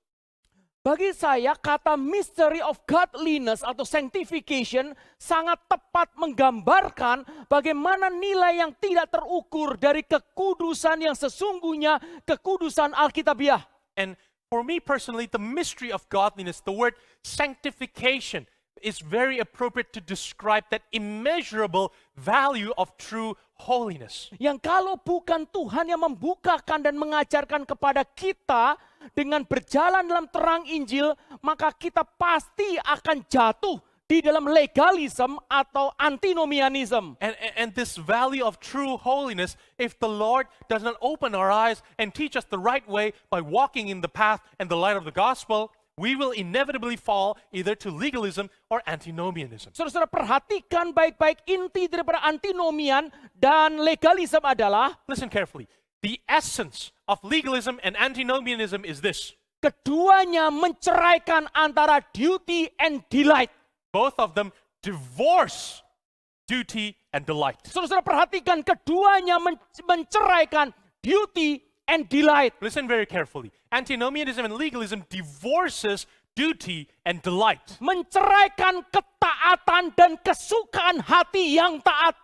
Bagi saya, kata mystery of godliness atau sanctification sangat tepat menggambarkan bagaimana nilai yang tidak terukur dari kekudusan yang sesungguhnya, kekudusan Alkitabiah. And for me personally, the mystery of godliness, the word sanctification, is very appropriate to describe that immeasurable value of true holiness. Yang kalau bukan Tuhan yang membukakan dan mengajarkan kepada kita dengan berjalan dalam terang Injil, maka kita pasti akan jatuh di dalam legalisme atau antinomianism. And this value of true holiness, if the Lord does not open our eyes and teach us the right way by walking in the path and the light of the gospel, we will inevitably fall either to legalism or antinomianism. Saudara-saudara, perhatikan baik-baik inti daripada antinomian dan legalisme adalah, Listen carefully. The essence of legalism and antinomianism is this. keduanya menceraikan antara duty and delight. Both of them divorce duty and delight. Saudara-saudara, perhatikan keduanya menceraikan duty and delight. Listen very carefully. Antinomianism and legalism divorces duty and delight. Menceraikan ketaatan dan kesukaan hati yang taat.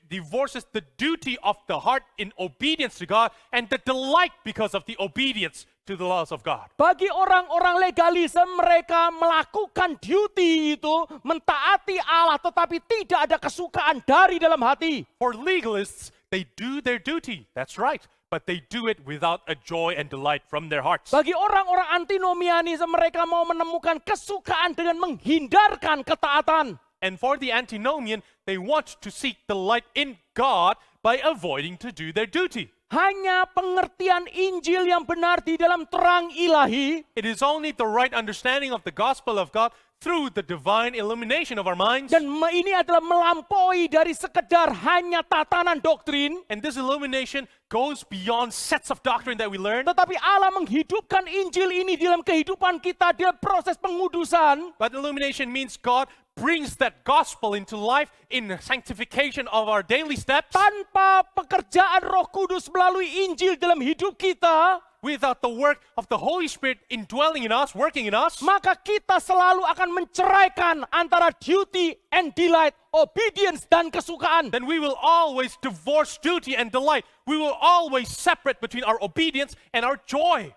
Divorces the duty of the heart in obedience to God and the delight because of the obedience to the laws of God. Bagi orang-orang legalisme, mereka melakukan duty itu, mentaati Allah, tetapi tidak ada kesukaan dari dalam hati. For legalists, they do their duty. That's right. But they do it without a joy and delight from their hearts. Bagi orang-orang antinomianisme, mereka mau menemukan kesukaan dengan menghindarkan ketaatan. And for the antinomian, they want to seek delight in God by avoiding to do their duty. Hanya pengertian Injil yang benar di dalam terang ilahi, It is only the right understanding of the gospel of God through the divine illumination of our minds. Dan ini adalah melampaui dari sekedar hanya tatanan doktrin. And this illumination goes beyond sets of doctrine that we learn. Tetapi Allah menghidupkan Injil ini di dalam kehidupan kita, dalam proses pengudusan. But illumination means God brings that gospel into life in sanctification of our daily steps. Tanpa pekerjaan Roh Kudus melalui Injil dalam hidup kita, Without the work of the Holy Spirit indwelling in us, working in us, maka kita selalu akan menceraikan antara duty and delight, obedience dan kesukaan. then we will always divorce duty and delight. We will always separate between our obedience and our joy.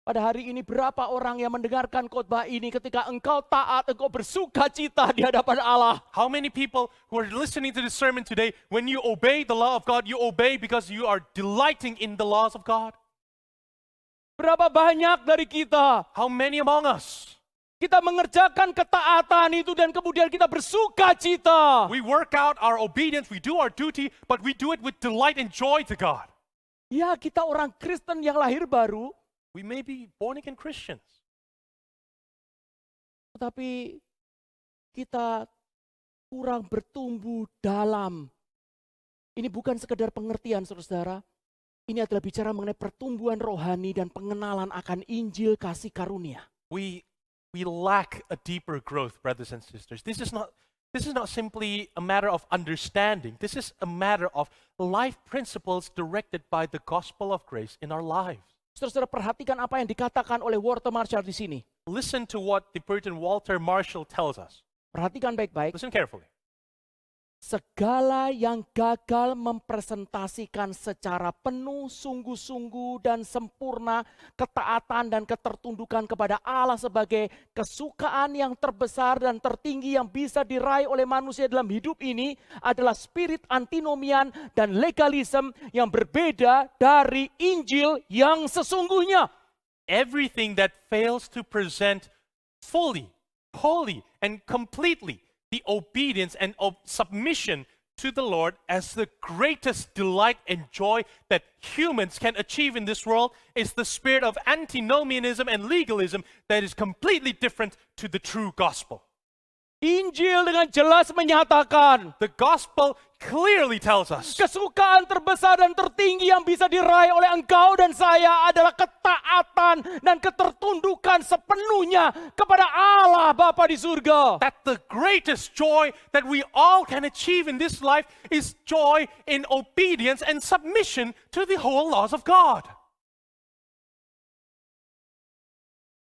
Pada hari ini berapa orang yang mendengarkan khotbah ini ketika engkau taat, engkau bersuka cita di hadapan Allah. How many people who are listening to this sermon today, when you obey the law of God, you obey because you are delighting in the laws of God? Berapa banyak dari kita, How many among us? kita mengerjakan ketaatan itu dan kemudian kita bersuka cita. We work out our obedience, we do our duty, but we do it with delight and joy to God. Ya, kita orang Kristen yang lahir baru, We may be born again Christians, tetapi kita kurang bertumbuh dalam. Ini bukan sekedar pengertian, saudara. Ini adalah bicara mengenai pertumbuhan rohani dan pengenalan akan Injil kasih karunia. we lack a deeper growth, brothers and sisters. This is not simply a matter of understanding. This is a matter of life principles directed by the gospel of grace in our lives. Saudara-saudara, perhatikan apa yang dikatakan oleh Walter Marshall di sini. Listen to what the Puritan Walter Marshall tells us. Perhatikan baik-baik. Listen carefully. Segala yang gagal mempresentasikan secara penuh, sungguh-sungguh dan sempurna ketaatan dan ketertundukan kepada Allah sebagai kesukaan yang terbesar dan tertinggi yang bisa diraih oleh manusia dalam hidup ini adalah spirit antinomian dan legalisme yang berbeda dari Injil yang sesungguhnya. Everything that fails to present fully, wholly, and completely the obedience and submission to the Lord as the greatest delight and joy that humans can achieve in this world is the spirit of antinomianism and legalism that is completely different to the true gospel. Injil dengan jelas menyatakan The gospel clearly tells us kesukaan terbesar dan tertinggi yang bisa diraih oleh engkau dan saya adalah ketaatan dan ketertundukan sepenuhnya kepada Allah Bapa di surga. that the greatest joy that we all can achieve in this life is joy in obedience and submission to the whole laws of God.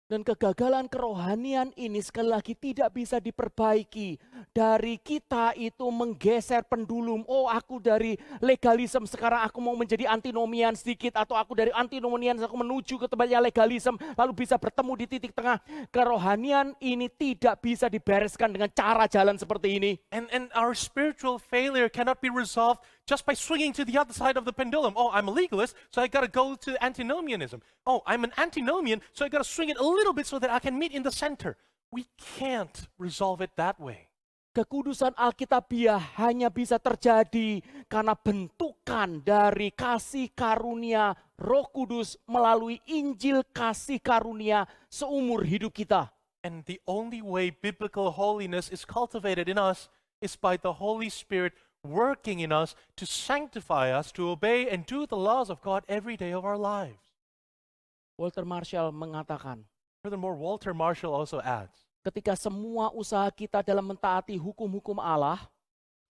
Dan kegagalan kerohanian ini sekali lagi tidak bisa diperbaiki dari kita itu menggeser pendulum. Oh, aku dari legalisme sekarang aku mau menjadi antinomian sedikit, atau aku dari antinomian aku menuju ke tempatnya legalisme lalu bisa bertemu di titik tengah. Kerohanian ini tidak bisa dibereskan dengan cara jalan seperti ini. And our spiritual failure cannot be resolved just by swinging to the other side of the pendulum. Oh, I'm a legalist, so I got to go to antinomianism. Oh, I'm an antinomian, so I got to swing it a little bit so that I can meet in the center. We can't resolve it that way. Kekudusan Alkitabiah hanya bisa terjadi karena bentukan dari kasih karunia Roh Kudus melalui Injil kasih karunia seumur hidup kita. And the only way biblical holiness is cultivated in us is by the Holy Spirit working in us to sanctify us, to obey and do the laws of God every day of our lives. Walter Marshall mengatakan, Furthermore, Walter Marshall also adds, ketika semua usaha kita dalam mentaati hukum-hukum Allah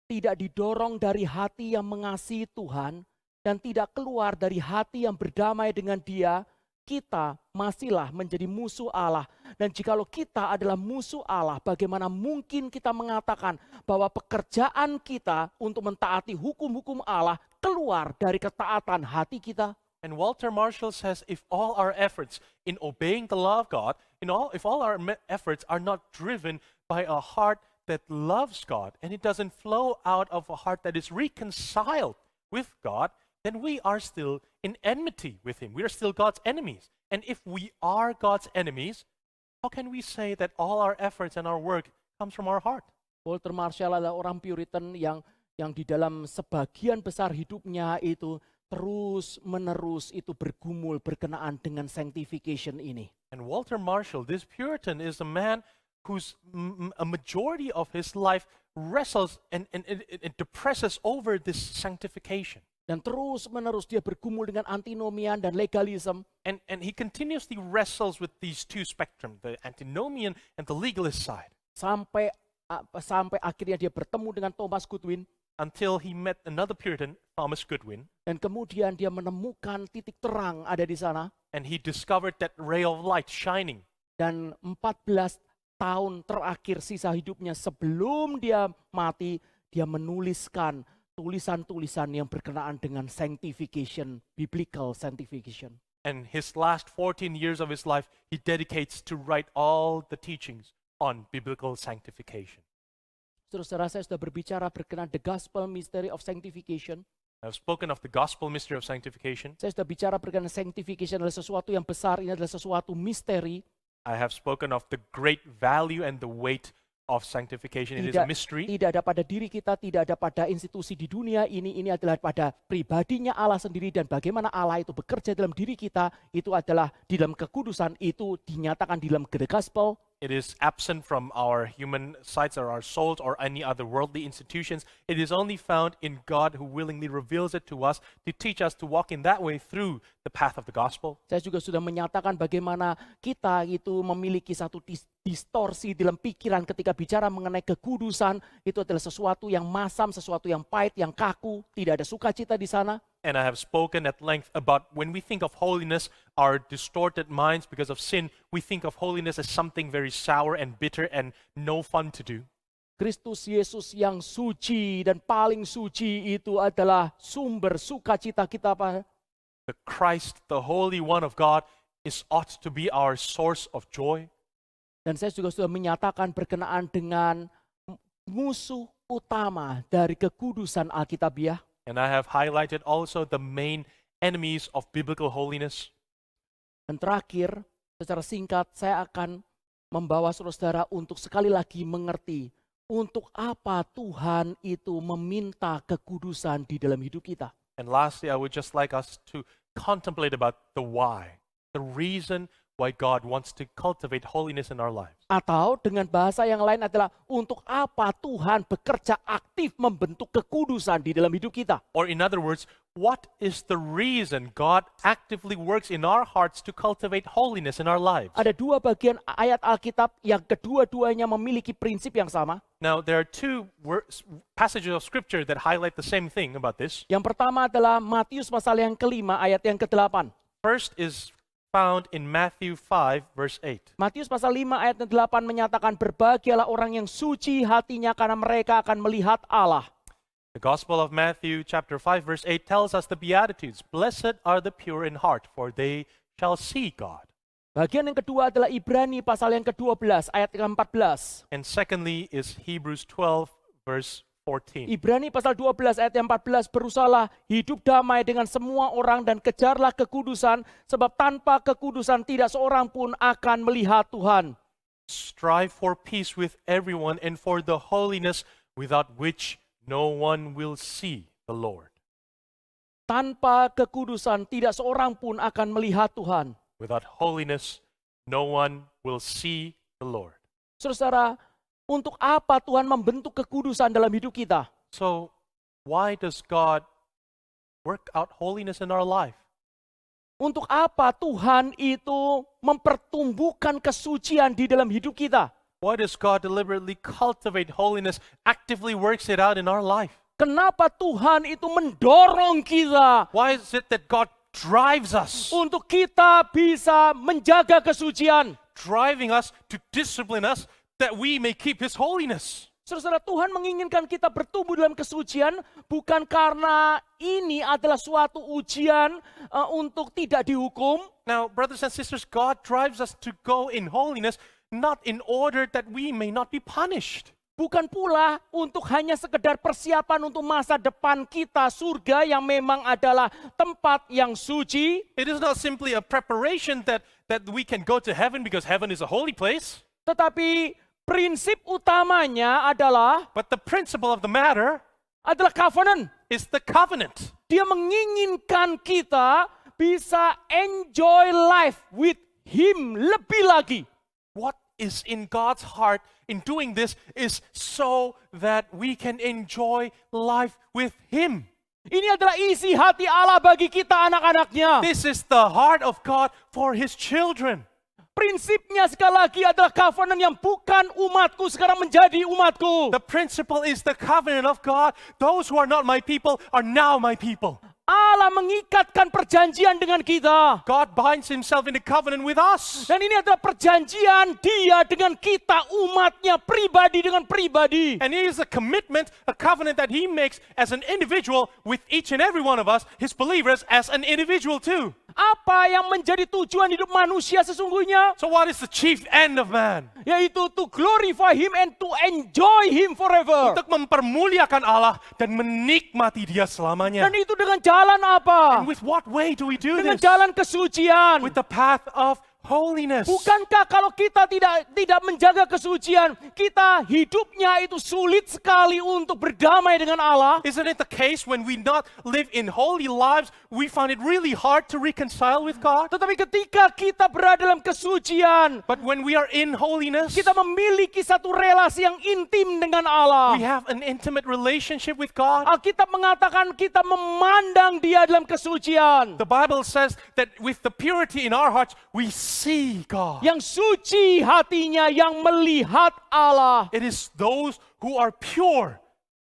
tidak didorong dari hati yang mengasihi Tuhan dan tidak keluar dari hati yang berdamai dengan Dia, kita masihlah menjadi musuh Allah. Dan jikalau kita adalah musuh Allah, bagaimana mungkin kita mengatakan bahwa pekerjaan kita untuk mentaati hukum-hukum Allah keluar dari ketaatan hati kita? and Walter Marshall says, if all our efforts in obeying the law of God, if all our efforts are not driven by a heart that loves God, and it doesn't flow out of a heart that is reconciled with God, then we are still in enmity with Him. We are still God's enemies. And if we are God's enemies, how can we say that all our efforts and our work comes from our heart? Walter Marshall adalah orang Puritan yang di dalam sebagian besar hidupnya itu terus-menerus itu bergumul berkenaan dengan sanctification ini. And Walter Marshall, this Puritan, is a man whose a majority of his life wrestles and depresses over this sanctification. Dan terus-menerus dia bergumul dengan antinomian dan legalism. And he continuously wrestles with these two spectrums, the antinomian and the legalist side, Sampai akhirnya dia bertemu dengan Thomas Goodwin. until he met another Puritan, Thomas Goodwin, Dan kemudian dia menemukan titik terang ada di sana. and he discovered that ray of light shining. Dan 14 tahun terakhir sisa hidupnya sebelum dia mati, dia menuliskan tulisan-tulisan yang berkenaan dengan sanctification, biblical sanctification. And his last 14 years of his life, he dedicates to write all the teachings on biblical sanctification. Saudara, saya sudah berbicara berkenaan the gospel mystery of sanctification. I've spoken of the gospel mystery of sanctification. Saya sudah bicara berkenaan sanctification adalah sesuatu yang besar, ini adalah sesuatu misteri. I have spoken of the great value and the weight of sanctification. It is a mystery. Tidak ada pada diri kita, tidak ada pada institusi di dunia ini adalah pada pribadinya Allah sendiri, dan bagaimana Allah itu bekerja dalam diri kita, itu adalah di dalam kekudusan, itu dinyatakan di dalam the gospel. It is absent from our human sights or our souls or any other worldly institutions. It is only found in God who willingly reveals it to us to teach us to walk in that way through the path of the gospel. Saya juga sudah menyatakan bagaimana kita itu memiliki satu distorsi dalam pikiran ketika bicara mengenai kekudusan. Itu adalah sesuatu yang masam, sesuatu yang pahit, yang kaku, tidak ada sukacita di sana. And I have spoken at length about when we think of holiness, our distorted minds because of sin, we think of holiness as something very sour and bitter and no fun to do. Kristus Yesus yang suci dan paling suci itu adalah sumber sukacita kita, Pak. The Christ, the Holy One of God, ought to be our source of joy. Dan saya juga sudah menyatakan berkenaan dengan musuh utama dari kekudusan Alkitabiah. And I have highlighted also the main enemies of biblical holiness. Dan terakhir, secara singkat, saya akan membawa saudara untuk sekali lagi mengerti untuk apa Tuhan itu meminta kekudusan di dalam hidup kita. And lastly, I would just like us to contemplate about the why, the reason why God wants to cultivate holiness in our lives. Atau dengan bahasa yang lain adalah untuk apa Tuhan bekerja aktif membentuk kekudusan di dalam hidup kita. Or in other words, what is the reason God actively works in our hearts to cultivate holiness in our lives? Ada dua bagian ayat Alkitab yang kedua-duanya memiliki prinsip yang sama. Now, there are two passages of scripture that highlight the same thing about this. Yang pertama adalah Matius pasal yang kelima ayat yang ke-8. First is found in Matthew 5 verse 8. Matius pasal 5 ayat 8 menyatakan berbahagialah orang yang suci hatinya karena mereka akan melihat Allah. The Gospel of Matthew chapter 5 verse 8 tells us the Beatitudes. Blessed are the pure in heart, for they shall see God. Bagian yang kedua adalah Ibrani pasal yang ke-12 ayat ke-14. And secondly is Hebrews 12 verse 14. Ibrani pasal 12 ayat yang 14, berusahalah hidup damai dengan semua orang dan kejarlah kekudusan, sebab tanpa kekudusan tidak seorang pun akan melihat Tuhan. Strive for peace with everyone and for the holiness without which no one will see the Lord. Tanpa kekudusan tidak seorang pun akan melihat Tuhan. Without holiness, no one will see the Lord. Saudara, untuk apa Tuhan membentuk kekudusan dalam hidup kita? So, why does God work out holiness in our life? Untuk apa Tuhan itu mempertumbuhkan kesucian di dalam hidup kita? Why does God deliberately cultivate holiness, actively works it out in our life? Kenapa Tuhan itu mendorong kita Why is it that God drives us, untuk kita bisa menjaga kesucian? driving us to discipline us, that we may keep His holiness? Saudara, Tuhan menginginkan kita bertumbuh dalam kesucian bukan karena ini adalah suatu ujian untuk tidak dihukum. Now, brothers and sisters, God drives us to go in holiness, not in order that we may not be punished. Bukan pula untuk hanya sekedar persiapan untuk masa depan kita, surga yang memang adalah tempat yang suci. It is not simply a preparation that we can go to heaven because heaven is a holy place. Tetapi prinsip utamanya adalah But the principle of the matter covenant. is the covenant. Dia menginginkan kita bisa enjoy life with Him lebih lagi. What is in God's heart in doing this is so that we can enjoy life with Him. Ini adalah isi hati Allah bagi kita anak-anaknya. This is the heart of God for His children. Prinsipnya sekali lagi adalah covenant yang bukan umatku sekarang menjadi umatku. The principle is the covenant of God. Those who are not my people are now my people. Allah mengikatkan perjanjian dengan kita. God binds Himself in a covenant with us. Dan ini adalah perjanjian Dia dengan kita, umatnya, pribadi dengan pribadi. And it is a commitment, a covenant that He makes as an individual with each and every one of us, His believers, as an individual too. Apa yang menjadi tujuan hidup manusia sesungguhnya? So what is the chief end of man? Yaitu to glorify Him and to enjoy Him forever. Untuk mempermuliakan Allah dan menikmati Dia selamanya. Dan itu dengan jalan apa? And with what way do we do Dengan this? jalan kesucian. With the path of holiness. Bukankah kalau kita tidak menjaga kesucian, kita hidupnya itu sulit sekali untuk berdamai dengan Allah? Isn't it the case when we not live in holy lives, we find it really hard to reconcile with God? Tetapi ketika kita berada dalam kesucian, But when we are in holiness, kita memiliki satu relasi yang intim dengan Allah. we have an intimate relationship with God. Alkitab mengatakan kita memandang Dia dalam kesucian. The Bible says that with the purity in our hearts, we see God. Yang suci hatinya yang melihat Allah. It is those who are pure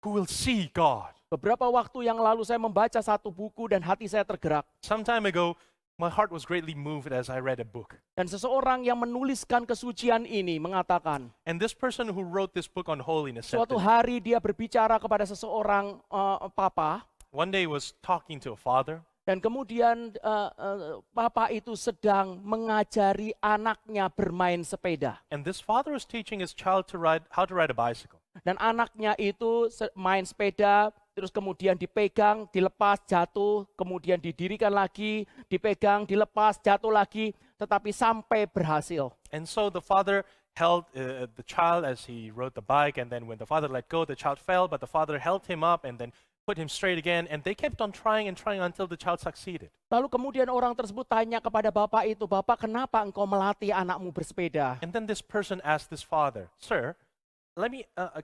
who will see God. Beberapa waktu yang lalu saya membaca satu buku dan hati saya tergerak. Some time ago, my heart was greatly moved as I read a book. Dan seseorang yang menuliskan kesucian ini mengatakan, And this person who wrote this book on holiness said suatu this. hari dia berbicara kepada seseorang papa, One day he was talking to a father, dan kemudian papa itu sedang mengajari anaknya bermain sepeda. and this father was teaching his child how to ride a bicycle. Dan anaknya itu main sepeda, terus kemudian dipegang, dilepas, jatuh, kemudian didirikan lagi, dipegang, dilepas, jatuh lagi, tetapi sampai berhasil. And so the father held the child as he rode the bike, and then when the father let go, the child fell, but the father held him up and then put him straight again, and they kept on trying and trying until the child succeeded. Lalu kemudian orang tersebut tanya kepada bapak itu, "Bapak, kenapa engkau melatih anakmu bersepeda?" And then this person asked this father, "Sir,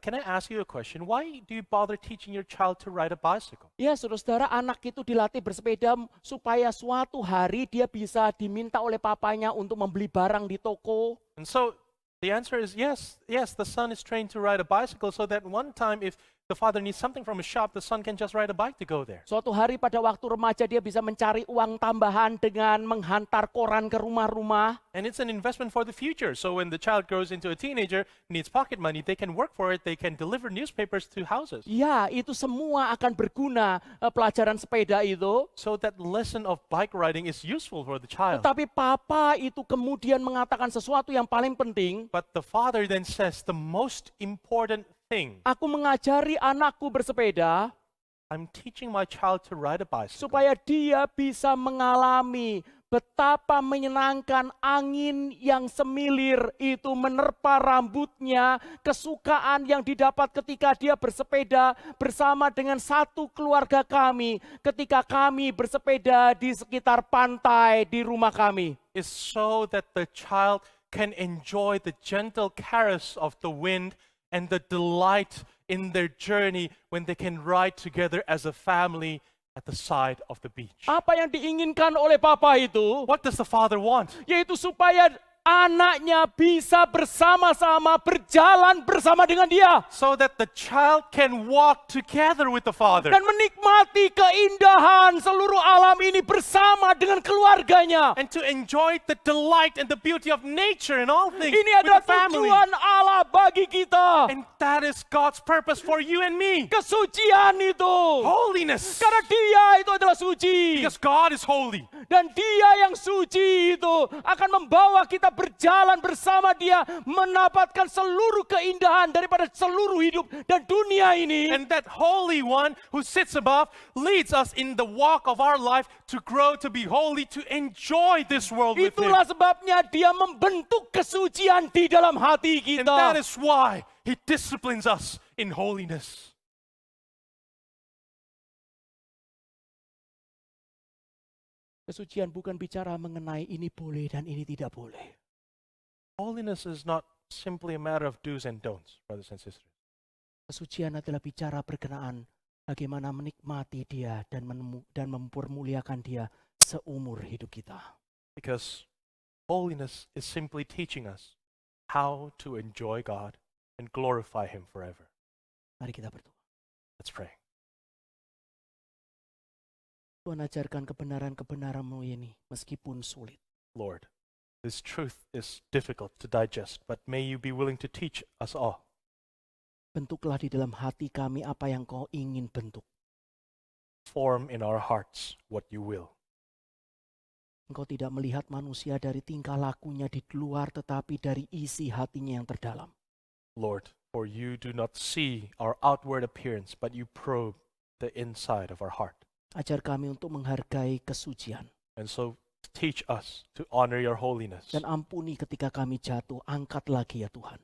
can I ask you a question? Why do you bother teaching your child to ride a bicycle?" Ya, saudara-saudara, anak itu dilatih bersepeda supaya suatu hari dia bisa diminta oleh papanya untuk membeli barang di toko. And so the answer is yes, the son is trained to ride a bicycle so that one time if the father needs something from a shop, the son can just ride a bike to go there. Suatu hari pada waktu remaja dia bisa mencari uang tambahan dengan menghantar koran ke rumah-rumah. And it's an investment for the future. So when the child grows into a teenager, needs pocket money, they can work for it, they can deliver newspapers to houses. Ya, itu semua akan berguna pelajaran sepeda itu. So that lesson of bike riding is useful for the child. Tetapi papa itu kemudian mengatakan sesuatu yang paling penting. But the father then says the most important thing, Aku mengajari anakku bersepeda I'm teaching my child to ride a bicycle supaya dia bisa mengalami betapa menyenangkan angin yang semilir itu menerpa rambutnya, kesukaan yang didapat ketika dia bersepeda bersama dengan satu keluarga kami, ketika kami bersepeda di sekitar pantai di rumah kami. is so that the child can enjoy the gentle caress of the wind and the delight in their journey when they can ride together as a family at the side of the beach. Apa yang diinginkan oleh papa itu, What does the father want? yaitu supaya anaknya bisa bersama-sama berjalan bersama dengan dia. So that the child can walk together with the father Dan menikmati keindahan seluruh alam ini bersama dengan keluarganya. and to enjoy the delight and the beauty of nature and all things Ini with adalah the family. tujuan Allah bagi kita. And that is God's purpose for you and me. Kesucian itu. Holiness. Karena dia itu adalah suci. Because God is holy. Dan dia yang suci itu akan membawa kita berjalan bersama dia, mendapatkan seluruh keindahan daripada seluruh hidup dan dunia ini. And that Holy One who sits above leads us in the walk of our life to grow to be holy, to enjoy this world with Him. Itulah sebabnya dia membentuk kesucian di dalam hati And that kita. is why He disciplines us in holiness. Kesucian bukan bicara mengenai ini boleh dan ini tidak boleh. Holiness is not simply a matter of do's and don'ts, brothers and sisters. Kesucian adalah bicara berkenaan bagaimana menikmati Dia dan mempermuliakan Dia seumur hidup kita. Because holiness is simply teaching us how to enjoy God and glorify Him forever. Mari kita berdoa. Let's pray. Tuhan, ajarkan kebenaran-kebenaran-Mu ini meskipun sulit. Lord, this truth is difficult to digest, but may you be willing to teach us all. Bentuklah di dalam hati kami apa yang Kau ingin bentuk. Form in our hearts what you will. Engkau tidak melihat manusia dari tingkah lakunya di luar, tetapi dari isi hatinya yang terdalam. Lord, for you do not see our outward appearance, but you probe the inside of our heart. Ajar kami untuk menghargai kesucian. And so teach us to honor your holiness. Dan ampuni ketika kami jatuh, angkat lagi ya Tuhan.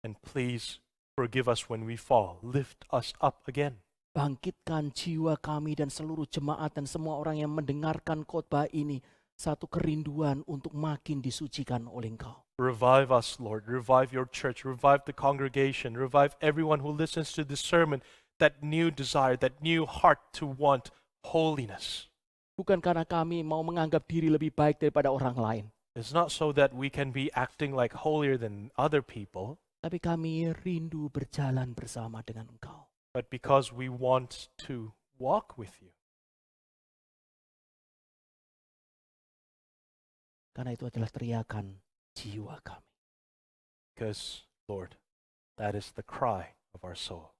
And please forgive us when we fall. Lift us up again. Bangkitkan jiwa kami dan seluruh jemaat dan semua orang yang mendengarkan khotbah ini satu kerinduan untuk makin disucikan oleh Engkau. Revive us, Lord. Revive your church. Revive the congregation. Revive everyone who listens to this sermon. That new desire, that new heart to want holiness. Bukan karena kami mau menganggap diri lebih baik daripada orang lain. It's not so that we can be acting like holier than other people, Tapi kami rindu berjalan bersama dengan Engkau. but because we want to walk with you. Karena itu adalah teriakan jiwa kami. Because, Lord, that is the cry of our soul.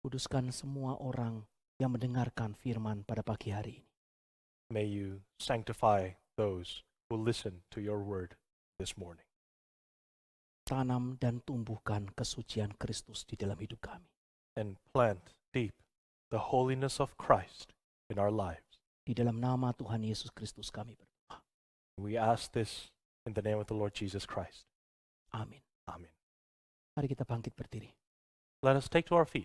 Kuduskan semua orang yang mendengarkan firman pada pagi hari ini. May you sanctify those who listen to your word this morning. Tanam dan tumbuhkan kesucian Kristus di dalam hidup kami. And plant deep the holiness of Christ in our lives. Di dalam nama Tuhan Yesus Kristus kami berdoa. We ask this in the name of the Lord Jesus Christ. Amin. Amen. Mari kita bangkit berdiri. Let us take to our feet.